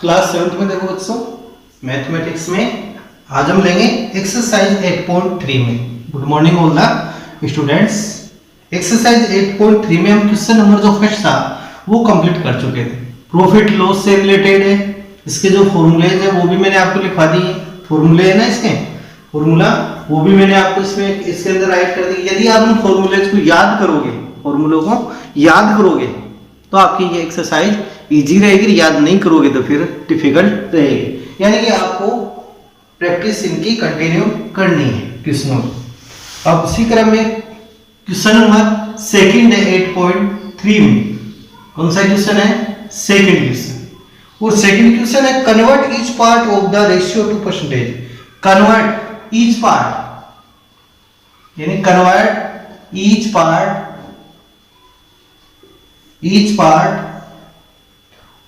Class 7th में देखो बच्चों, मैथमेटिक्स में आज हम लेंगे एक्सरसाइज 8.3 में। Good morning all the students. Exercise 8.3 में हम क्वेश्चन नंबर जो फर्स्ट था वो कंप्लीट कर चुके थे। प्रॉफिट लॉस से रिलेटेड है, इसके जो फॉर्मूलेज है वो भी मैंने आपको लिखवा दिए। फॉर्मूले है ना इसके, फॉर्मूला वो भी मैंने आपको इसमें इसके अंदर राइट कर दी। यदि आप उन फॉर्मूलेज को याद करोगे, फॉर्मूलों को याद करोगे तो आपकी ये एक्सरसाइज इजी रहेगी। याद नहीं करोगे तो फिर डिफिकल्ट रहेगी। यानी कि आपको प्रैक्टिस इनकी कंटिन्यू करनी है क्वेश्चनों की। अब उसी क्रम में क्वेश्चन नंबर सेकंड है 8.3 में। कौन सा क्वेश्चन है? Second question. और सेकंड क्वेश्चन है convert each part of the ratio to percentage. Convert each part यानी convert each part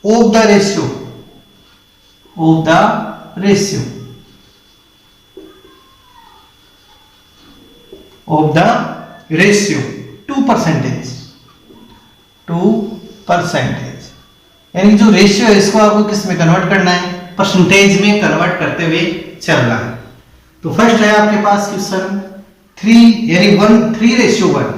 of the ratio to percentage यानी जो रेशियो है इसको आपको किस में कन्वर्ट करना है? परसेंटेज में कन्वर्ट करते हुए चलना है। तो फर्स्ट है आपके पास क्वेश्चन 3 यानी 3:1।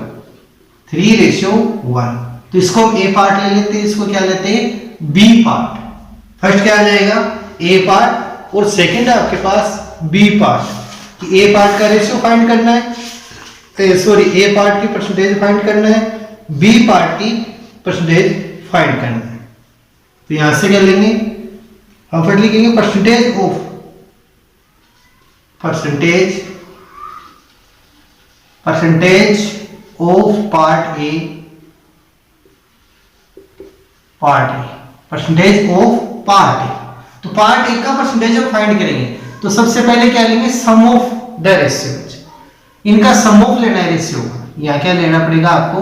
तो इसको हम ए पार्ट ले लेते हैं, इसको क्या लेते हैं? B part. फर्स्ट क्या आ जाएगा? ए पार्ट और सेकंड है आपके पास बी पार्ट। कि ए पार्ट का रेशियो फाइंड करना है, ए पार्ट की परसेंटेज फाइंड करना है, बी पार्ट की परसेंटेज फाइंड करना है। तो यहां से क्या लेंगे हम? फर्स्ट लिखेंगे percentage of part A, percentage of part ए। तो पार्ट ए का परसेंटेज हम फाइंड करेंगे तो सबसे पहले क्या लेंगे? सम ऑफ द रेशियो। इनका सम ऑफ लेना है रेशियो का। यहां क्या लेना पड़ेगा आपको?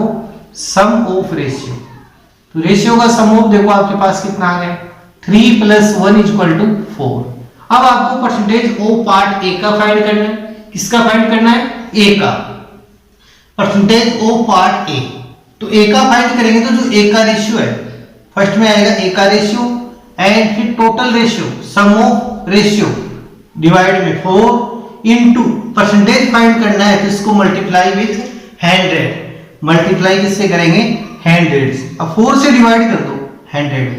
सम ऑफ रेशियो। तो रेशियो का सम ऑफ देखो आपके पास कितना आ गया? 3 + 1 = 4। अब आपको परसेंटेज ऑफ पार्ट ए का फाइंड करना है। किसका फाइंड करना है? ए का। परसेंटेज ऑफ पार्ट ए। तो ए का फाइंड करेंगे तो जो ए का रेशियो है फर्स्ट में आएगा ए का रेशियो एंड फिर total ratio, sum of ratio divide में 4 इनटू परसेंटेज फाइंड करना है तो इसको मल्टीप्लाई विथ 100। मल्टीप्लाई किससे करेंगे? 100 से। अब 4 से डिवाइड कर दो 100 को।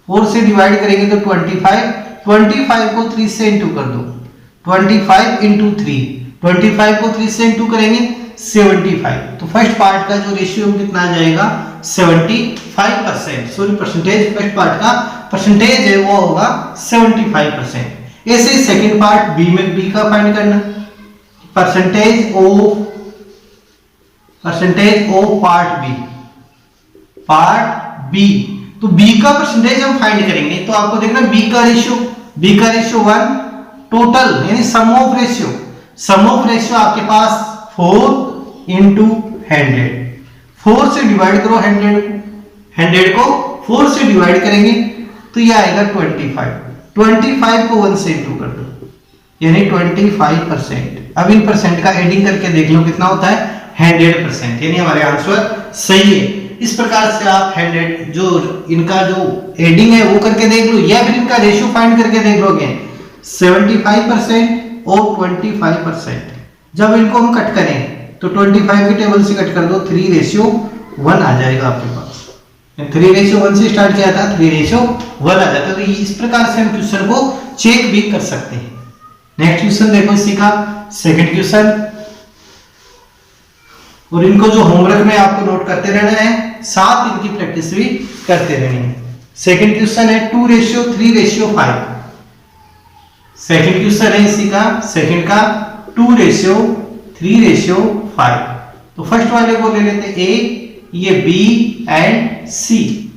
4 से डिवाइड करेंगे तो 25 को 3 से इंटू कर दो। 25 × 3, 25 को 3 से इंटू करेंगे 75। तो फर्स्ट पार्ट का जो रेशियो कितना आ जाएगा? 75%। सॉरी, परसेंटेज फर्स्ट पार्ट का परसेंटेज है वो होगा 75%। ऐसे ही सेकंड पार्ट बी का फाइंड करना। Percentage of part B. तो बी का परसेंटेज हम फाइंड करेंगे तो आपको देखना बी का रेशियो 1, टोटल यानी सम ऑफ रेशियो आपके पास 4 × 100। 4 से डिवाइड करो 100 को 4 से डिवाइड करेंगे तो ये आएगा 25 को 1 से इंटू कर दो यानी 25%। अब इन परसेंट का एडिंग करके देख लो कितना होता है? 100%। यानी हमारे आंसर सही है। इस प्रकार से आप 100 जो इनका जो एडिंग है वो करके देख लो या फिर इनका रेशियो फाइंड करके देख लोगे। 75% और 25%। जब इनको हम कट करें तो 25 की टेबल से कट कर दो 3:1 आ जाएगा आपके पास। 3:1 से स्टार्ट किया था, 3:1 आ जाता है। तो इस प्रकार से हम क्वेश्चन को चेक भी कर सकते हैं। नेक्स्ट क्वेश्चन देखो इसी का सेकंड क्वेश्चन। और इनको जो होमवर्क में आपको नोट करते रहना है, साथ इनकी प्रैक्टिस भी करते रहनी है। सेकंड क्वेश्चन है 2:3:5। सेकंड क्वेश्चन है इसी का सेकंड का 2:3:5। तो फर्स्ट वाले को ले लेते ए, ये बी एंड सी।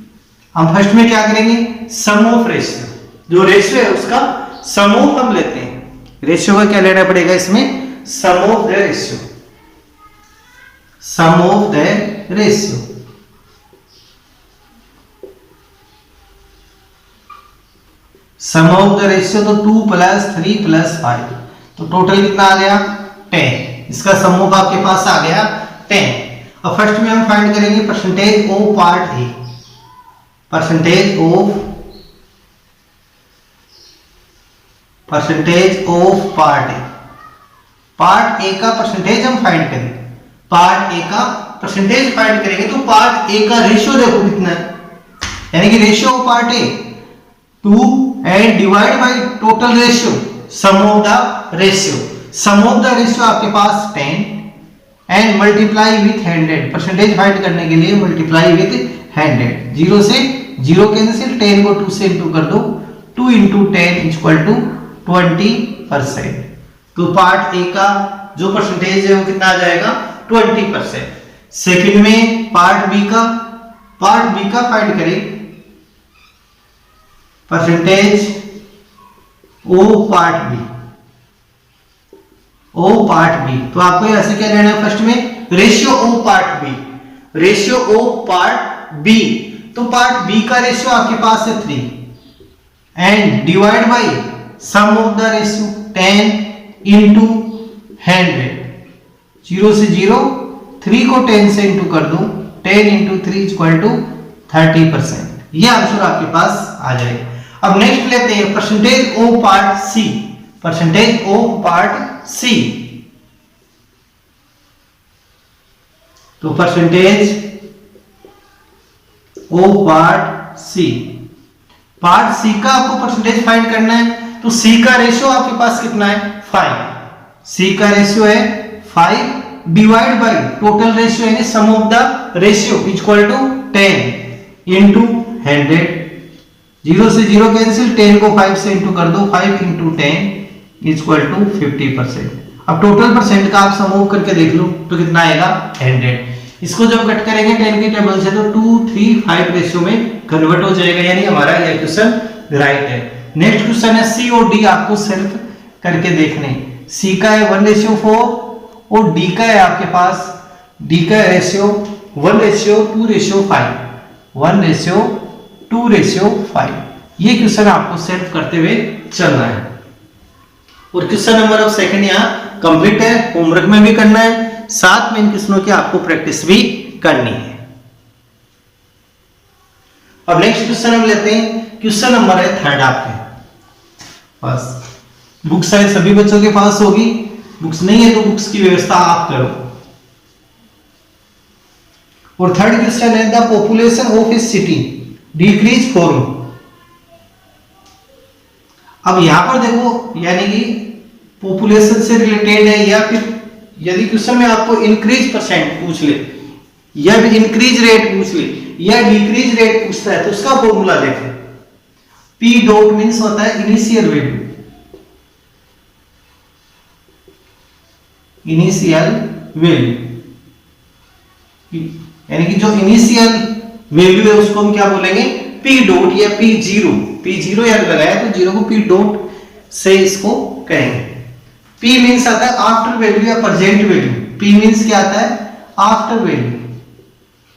हम फर्स्ट में क्या करेंगे? सम ऑफ रेशियो। जो रेशियो है उसका सम ऑफ हम लेते हैं। रेशियो का क्या लेना पड़ेगा इसमें? Sum of the ratio. Sum of the ratio तो 2 + 3 + 5। तो टोटल कितना आ गया? 10। इसका सम ऑफ आपके पास आ गया 10। अब फर्स्ट में हम फाइंड करेंगे percentage of part A. Percentage of percentage of part A. Part A का परसेंटेज हम फाइंड करेंगे, पार्ट ए का परसेंटेज फाइंड करेंगे तो पार्ट ए का रेशियो देखो कितना है, यानी कि ratio of part A 2 and divide by total ratio, sum of the ratio, sum of the ratio आपके पास 10 and multiply with 100, percentage find करने के लिए मल्टीप्लाई विथ 100, 0 से 0 कैंसिल, 10 को 2 से इंटू कर दो, 2 इंटू 10 इक्वल टू 20%। तो पार्ट ए का जो परसेंटेज है वो कितना आ जाएगा 20%। सेकंड में पार्ट बी का फाइंड करें, percentage of part B, of part B, तो आपको ऐसे क्या लेना है, फर्स्ट में ratio of part B, ratio of part B, तो पार्ट बी का रेशियो आपके पास है 3 and divide by sum of the ratio 10 into 100, 0 से 0, 3 को 10 से इंटू कर दो, 10 इंटू 3 इक्वल टू 30%, ये आंसर आपके पास आ जाएगा। अब नेक्स्ट लेते हैं percentage of part C, percentage of part C, तो percentage of part C, part C का आपको परसेंटेज फाइंड करना है, तो सी का रेशियो आपके पास कितना है 5, सी का रेशियो है 5 डिवाइड बाय टोटल रेशियो यानी sum of the ratio equal to 10 into 100, 0 से 0 कैंसिल, 10 को 5 से इंटू कर दो, 5 इंटू 10 इक्वल टू 50%। अब टोटल परसेंट का आप समूह करके देख लो तो कितना आएगा 100, इसको जब कट करेंगे 10 की टेबल से तो 2 3 5 रेशियो में कन्वर्ट हो जाएगा, यानी हमारा यह क्वेश्चन राइट है। नेक्स्ट क्वेश्चन है सी और डी, आपको सिर्फ करके देखने, सी का है 1:4 और डी का है आपके पास, डी का रेशियो 1:2:5, 1:2:5, ये क्वेश्चन आपको सिर्फ करते हुए चलना है। और क्वेश्चन नंबर ऑफ सेकंड यहाँ कंप्लीट है, होमवर्क में भी करना है, साथ में इन क्वेश्चनों की आपको प्रैक्टिस भी करनी है। अब नेक्स्ट क्वेश्चन हम लेते हैं, क्वेश्चन नंबर है थर्ड आपके पास, बुक्स शायद सभी बच्चों के पास होगी, बुक्स नहीं है तो बुक्स की व्यवस्था आप करो। और थर्ड क्वेश्चन है the population of a city decrease form. अब यहां पर देखो, यानी कि पॉपुलेशन से रिलेटेड है, या फिर यदि क्वेश्चन में आपको इंक्रीज परसेंट पूछ ले या फिर इंक्रीज रेट पूछ ले या डिक्रीज रेट पूछता है तो उसका फॉर्मूला देखें। पी डॉट मींस होता है इनिशियल वैल्यू, इनिशियल वैल्यू, यानी कि जो इनिशियल वैल्यू है उसको हम क्या बोलेंगे पी डॉट या पी जीरो याद लगाया तो जीरो को पी डॉट से इसको कहेंगे। पी मीन्स आता है आफ्टर वैल्यू या प्रेजेंट वैल्यू, पी मीन्स क्या आता है आफ्टर वैल्यू,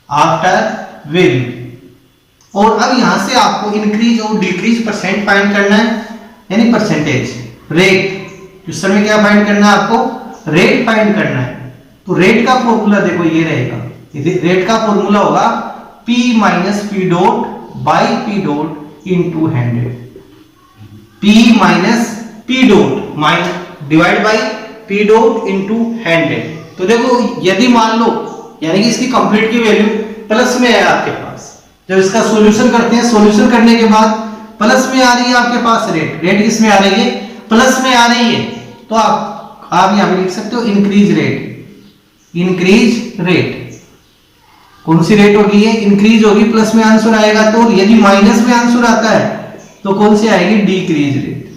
आफ्टर वैल्यू। और अब यहां से आपको इंक्रीज और डिक्रीज परसेंट फाइंड करना है, यानी परसेंटेज रेट, क्वेश्चन में क्या फाइंड करना है आपको रेट फाइंड करना है। तो रेट का फॉर्मूला देखो ये रहेगा, रेट का फॉर्मूला होगा P minus P dot by P dot into 100, P minus P dot minus divide by P dot into 100। तो देखो यदि मान लो यानी कि इसकी कंप्लीट की वैल्यू प्लस में है आपके पास, जब इसका सॉल्यूशन करते हैं, सॉल्यूशन करने के बाद प्लस में आ रही है आपके पास रेट, रेट किस में आ रही है प्लस में आ रही है, तो आप यहां पे लिख सकते हो इंक्रीज रेट, इंक्रीज रेट कौन सी रेट होगी ये इंक्रीज होगी, प्लस में आंसर आएगा। तो यदि माइनस में आंसर आता है तो कौन सी आएगी डिक्रीज रेट,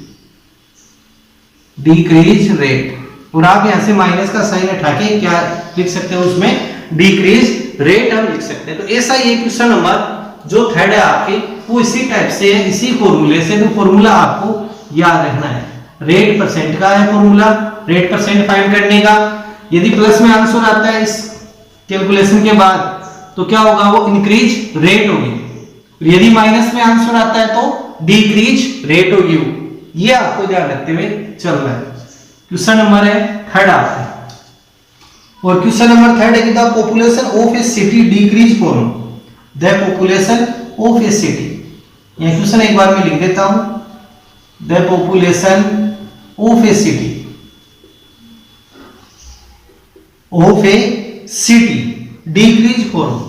डिक्रीज रेट। और आप यहां से माइनस का साइन हटा के क्या लिख सकते हो उसमें डिक्रीज रेट हम लिख सकते हैं। तो ऐसा ये क्वेश्चन नंबर जो थर्ड है आपके वो इसी टाइप से है, इसी फॉर्मूले से। तो फॉर्मूला आपको याद रखना है, रेट परसेंट का है फॉर्मूला, रेट परसेंट फाइंड करने का। यदि प्लस में आंसर आता है इस कैलकुलेशन के बाद तो क्या होगा वो इंक्रीज रेट होगी, यदि माइनस में आंसर आता है तो डिक्रीज रेट होगी। ये आपको ध्यान रखते हुए चलना है। क्वेश्चन नंबर है थर्ड आपका, और क्वेश्चन नंबर थर्ड है कि the population of a city decrease from, the population of a city. यह क्वेश्चन एक बार मैं लिख देता हूं, the population of a city, of a city decrease from,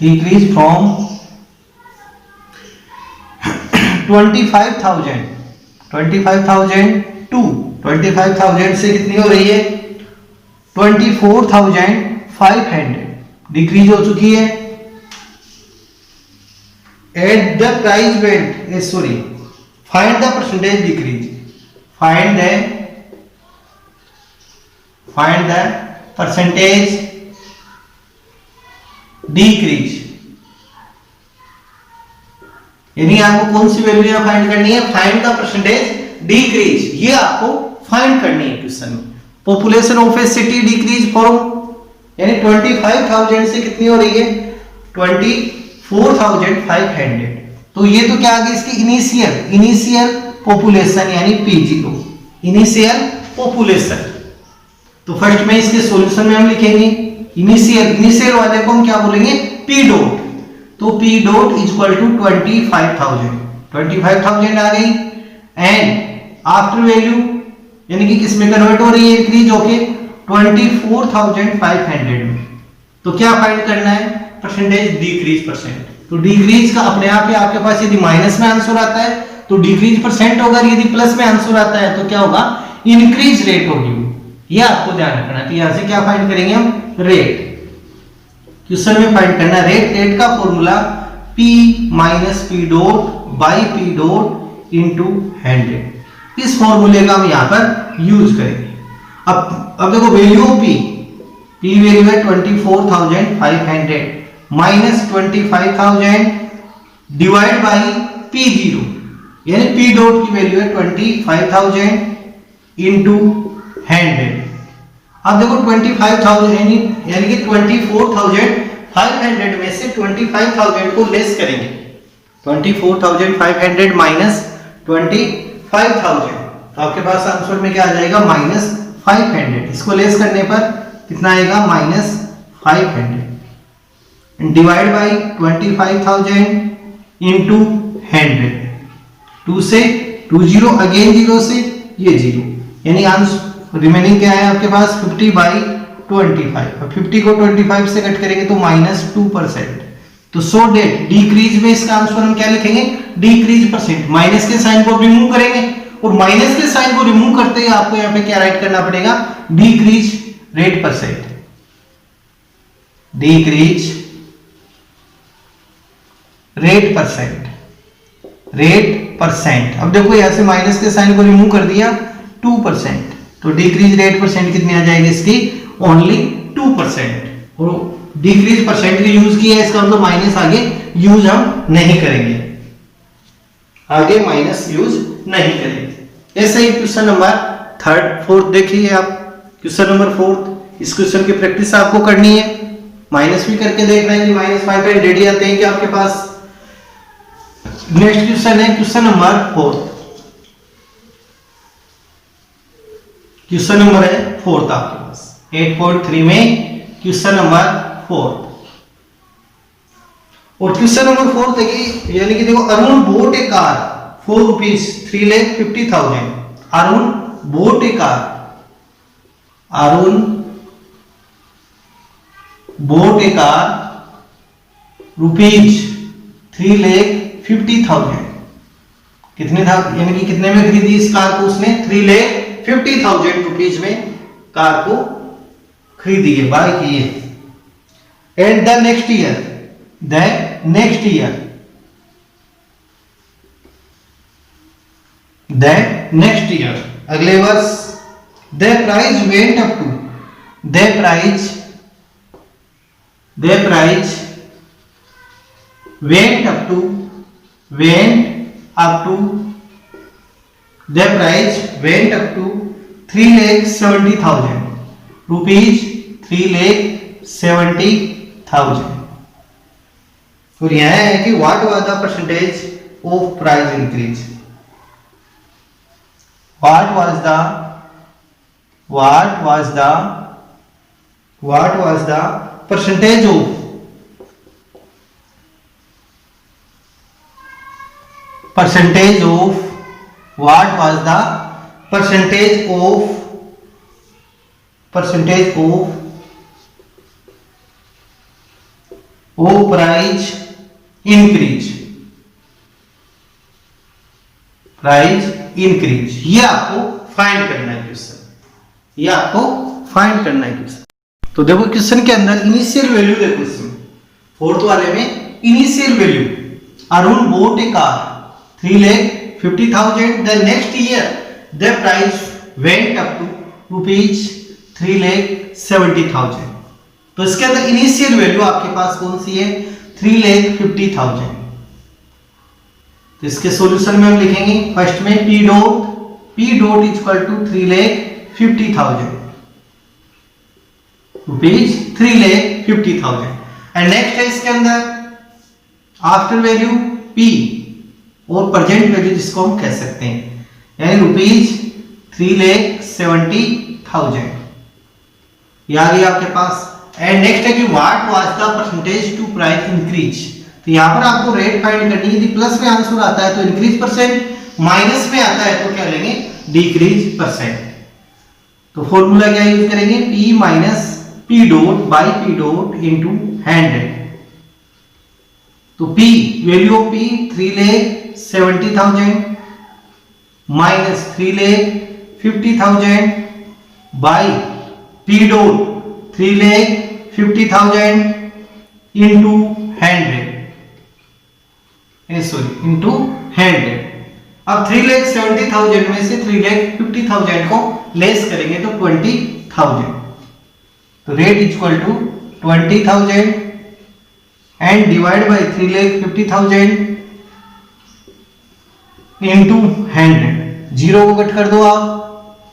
decrease from 25,000 to 25,000 से कितनी हो रही है 24,500 डिक्रीज हो चुकी है। At the price went sorry find the percentage decrease, find the percentage decrease, यानी आपको कौन सी वैल्यू यहां फाइंड करनी है, फाइंड द परसेंटेज डिक्रीज, ये आपको फाइंड करनी है क्वेश्चन में। Population of a city decrease from, यानी 25,000 से कितनी हो रही है 24,500, तो ये तो क्या आ गई इसकी इनिशियल पॉपुलेशन यानी P0, इनिशियल पॉपुलेशन। तो फर्स्ट में इसके सॉल्यूशन में हम लिखेंगे इनिशियल वाले को हम क्या बोलेंगे P डॉट, तो P dot is equal to 25,000 आ गई। एंड आफ्टर वैल्यू यानी कि किसमें कन्वर्ट हो रही है इंक्रीज होके 24,500 में, तो क्या फाइंड करना है परसेंटेज डिक्रीज परसेंट। तो डिक्रीज का अपने आप ही आपके पास यदि माइनस में आंसर आता है तो डिक्रीज परसेंट होगा, यदि प्लस में आंसर आता है तो क्या होगा इंक्रीज रेट होगी, ये आपको ध्यान रखना। तो यहां से क्या फाइंड करेंगे हम रेट, क्वेश्चन में फाइंड करना रेट। रेट का formula P minus P dot by P dot into 100, इस फॉर्मूले का हम यहां पर यूज करेंगे। अब देखो वैल्यू P वैल्यू है 24,500 माइनस 25,000 डिवाइड बाई P0, यानी P डॉट की वैल्यू है 25,000 इंटू 100। अब देखो 25,000 यानी कि 24,500 में से 25,000 को लेस करेंगे, 24,500 माइनस 25,000, तो आपके पास आंसर में क्या आ जाएगा -500, इसको लेस करने पर कितना आएगा -500 डिवाइड बाई 25,000 इंटू 100, 2 से 2 जीरो अगेन 0 से ये 0, यानी आंसर रिमेनिंग क्या है आपके पास 50/25। अब 50 को 25 से कट करेंगे तो -2%। तो सो डेट डिक्रीज में इसका आंसर हम क्या लिखेंगे डिक्रीज परसेंट, माइनस के साइन को रिमूव करेंगे और माइनस के साइन को रिमूव करते ही आपको यहां पे क्या राइट करना पड़ेगा decrease rate percent, decrease rate percent. अब देखो यहां से माइनस के साइन को रिमूव कर दिया 2%, तो डिक्रीज रेट परसेंट कितनी आ जाएगी इसकी ओनली 2%। और डिक्रीज परसेंट की यूज किया है, इसका मतलब माइनस आगे यूज हम नहीं करेंगे, आगे माइनस यूज नहीं करेंगे। ऐसे ही क्वेश्चन नंबर 4 देखिए आप, क्वेश्चन नंबर 4 इस क्वेश्चन की प्रैक्टिस आपको करनी है, माइनस भी करके देखना है कि -500 ही आते हैं कि आपके पास। नेक्स्ट क्वेश्चन है क्वेश्चन नंबर 4, क्वेश्चन नंबर है 4 आपके पास 8.3 में क्वेश्चन नंबर 4। और क्वेश्चन नंबर 4 देखिए, यानी कि देखो Arun boat A car for rupees 3,50,000, Arun boat A car, Arun boat A car rupees 3,50,000, कितने था यानी कि कितने में खरीदी इस कार को उसने 3,50,000 रुपीज में कार को खरीदी है, बाय की है। एंड द नेक्स्ट ईयर अगले वर्ष the price went up to, the price went up to 3,70,000 rupees, 3,70,000। और यह है कि what was the percentage of price increase, what was the percentage of percentage of, what was the percentage of price increase, ये आपको find करना है question, ये आपको फाइंड करना है क्वेश्चन। तो देखो क्वेश्चन के अंदर इनिशियल वैल्यू देखो, इसमें फोर्थ वाले में initial value, Arun bought a car 3,50,000, the next year the price went up to rupees 3,70,000। तो इसके अंदर इनिशियल वैल्यू आपके पास कौन सी है, 3,50,000। तो इसके सॉल्यूशन में हम लिखेंगे फर्स्ट में P dot is equal to 3,50,000 rupees, 3,50,000। And next है इसके अंदर आफ्टर वैल्यू P और प्रेजेंट वैल्यू जिसको हम कह सकते हैं, यानी रुपीज 3,70,000, ये आ गई आपके पास। एंड नेक्स्ट है कि what was the percentage to price increase. तो यहाँ पर आपको रेट फाइंड करनी है, यदि प्लस में आंसर आता है तो इंक्रीज परसेंट, माइनस में आता है तो क्या लेंगे, डिक्रीज परसेंट। तो फॉर्मूला क्या यूज करेंगे, P minus P dot by P dot into 100। तो P value of P 3,70,000 minus 3,50,000 by P dot 3,50,000 into 100, sorry into 100। अब 3,70,000 में से 3,50,000 को लेस करेंगे तो 20,000, तो rate equal to 20,000 and divide by 3,50,000 into 100। Zero को कट कर दो आप,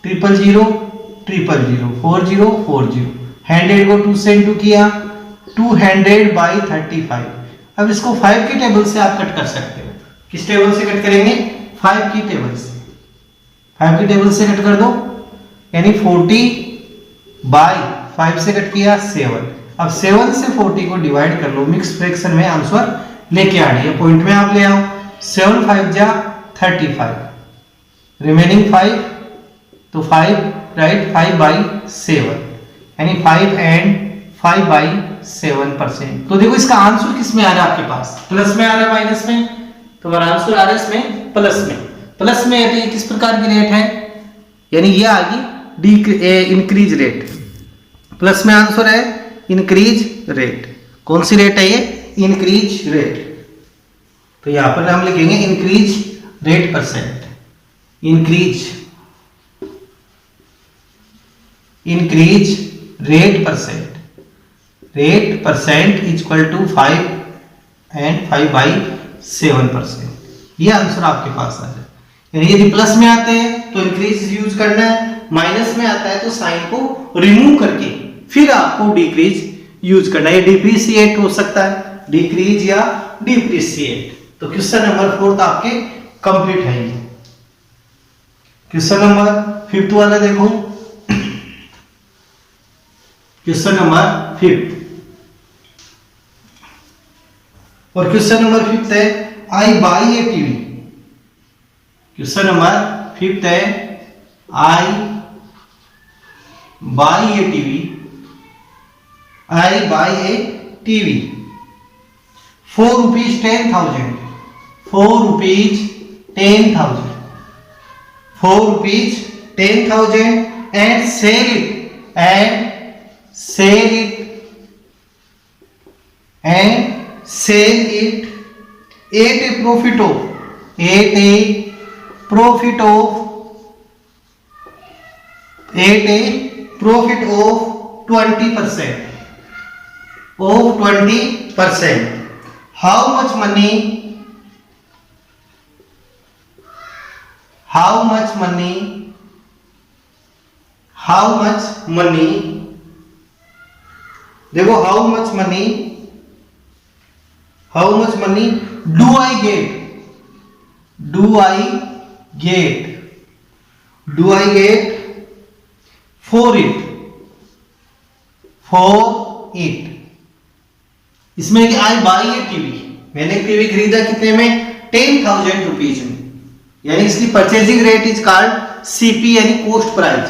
000 000 40 40, 100 को 2 से इंटू किया, 200 बाई 35। अब इसको 5 की टेबल से आप कट कर सकते हो। किस टेबल से कट करेंगे, 5 की टेबल से, 5 की टेबल से कट कर दो, यानी 40 बाई 5 से कट किया 7। अब 7 से 40 को डिवाइड कर लो, मिक्स फ्रैक्शन में आंसर लेके आनी है, पॉइंट में आप ले आओ। 7 5 जा 35, रिमेनिंग 5, तो 5 राइट 5 बाई 7, यानी 5 एंड 5 बाई 7%। तो देखो इसका आंसर किस में आ रहा है आपके पास, प्लस में आ रहा है माइनस में, तो हमारा आंसर आ रहा है इसमें प्लस में। प्लस में है तो ये किस प्रकार की रेट है, यानी ये आ गई इंक्रीज रेट। प्लस में आंसर है इंक्रीज रेट, कौन सी रेट है ये, इंक्रीज रेट। तो यहां पर हम लिखेंगे increase rate percent, increase rate percent, rate percent equal to 5 and 5 by 7%। ये आंसर आपके पास आ जाए। यानी यदि प्लस में आते हैं तो इंक्रीज यूज करना है, माइनस में आता है तो साइन को रिमूव करके फिर आपको डिक्रीज यूज करना है। डिप्रिसिएट हो सकता है, डिक्रीज या डिप्रिसिएट। तो क्वेश्चन नंबर 4 आपके कंप्लीट है। क्वेश्चन नंबर 5 वाला देखो, क्वेश्चन नंबर 5 और क्वेश्चन नंबर 5 है I buy a TV. Question number 5 है I buy a TV, I buy a TV 4 rupees 10,000, 4 rupees 10,000, 4 rupees 10,000 and sell it at a profit of 20%, of 20%. How much money देखो how much money do I get for it इसमें कि I buy a TV, मैंने TV खरीदा कितने में, 10,000 rupees में, यानी इसकी purchasing rate is called CP यानी cost price.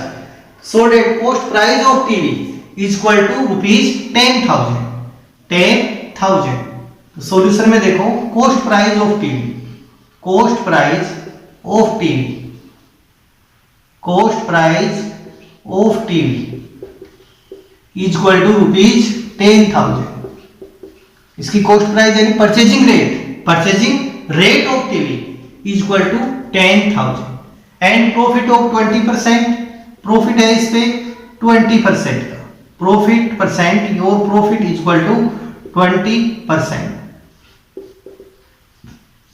So that cost price of TV is equal to rupees 10,000। तो सॉल्यूशन में देखो cost price of TV, cost price of TV, cost price of TV is equal to rupees 10,000। इसकी cost price यानी purchasing rate of TV is equal to 10,000 and profit of 20%, profit है इस पे 20% का, profit percent, your profit is equal to 20%।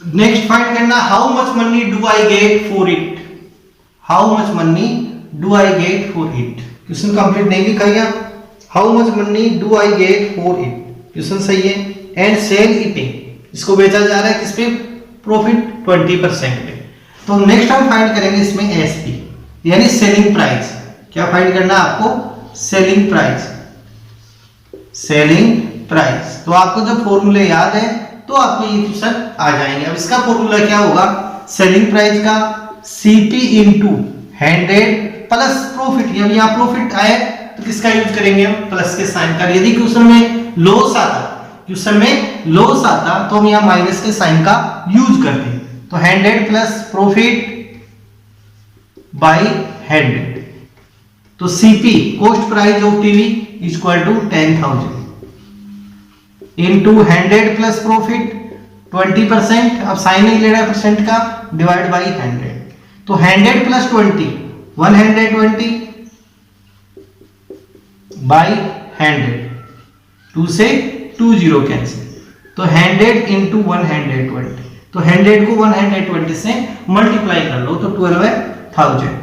Next find करना how much money do I get for it, how much money do I get for it. Question complete नहीं लिखा गया, how much money do I get for it, question सही है। And cell eating, इसको बेचा जा रहा है किस पे, प्रॉफिट 20% पे। तो नेक्स्ट हम फाइंड करेंगे इसमें एसपी यानी सेलिंग प्राइस। क्या फाइंड करना है आपको, सेलिंग प्राइस, सेलिंग प्राइस। तो आपको जब फॉर्मूले याद है तो आपको ये क्वेश्चन आ जाएंगे। अब इसका फॉर्मूला क्या होगा, सेलिंग प्राइस का सीपी इंटू 100 प्लस प्रॉफिट। जब यहाँ प्रॉफिट आए तो किसका यूज करेंगे हम, प्लस के साइन का। यदि क्वेश्चन में लॉस आता, क्वेश्चन में लॉस आता तो हम यहाँ माइनस के साइन का यूज करते हैं। तो 100 प्लस प्रॉफिट बाई 100, तो CP cost price of TV is equal to 10,000 into 100 plus profit 20%, अब साइन नहीं ले रहा है परसेंट का, डिवाइड बाई 100। तो 100 प्लस 20 120 बाई 100, 2 से 2 0 कैंसिल, तो 100 इंटू 120, तो 100 को 120 से मल्टीप्लाई कर लो तो 12,000,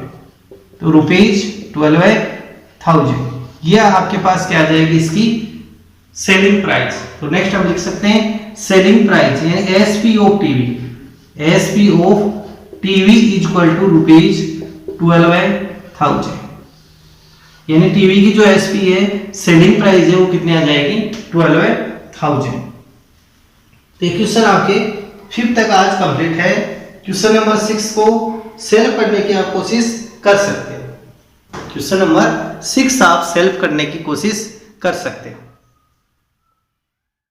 तो रुपीज 12,000। यह आपके पास क्या आ जाएगी इसकी सेलिंग प्राइस। तो नेक्स्ट हम लिख सकते हैं सेलिंग प्राइस यानी SP of TV, SP of TV is equal to rupees 12,000, यानी टीवी की जो एसपी है, सेलिंग प्राइस है, वो कितने आ जाएगी 12,000। तो क्वेश्चन आपके 5th तक आज कंप्लीट है। क्वेश्चन नंबर 6 को सेल्फ करने की आप कोशिश कर सकते हैं। क्वेश्चन नंबर 6 आप सेल्फ करने की कोशिश कर सकते हैं।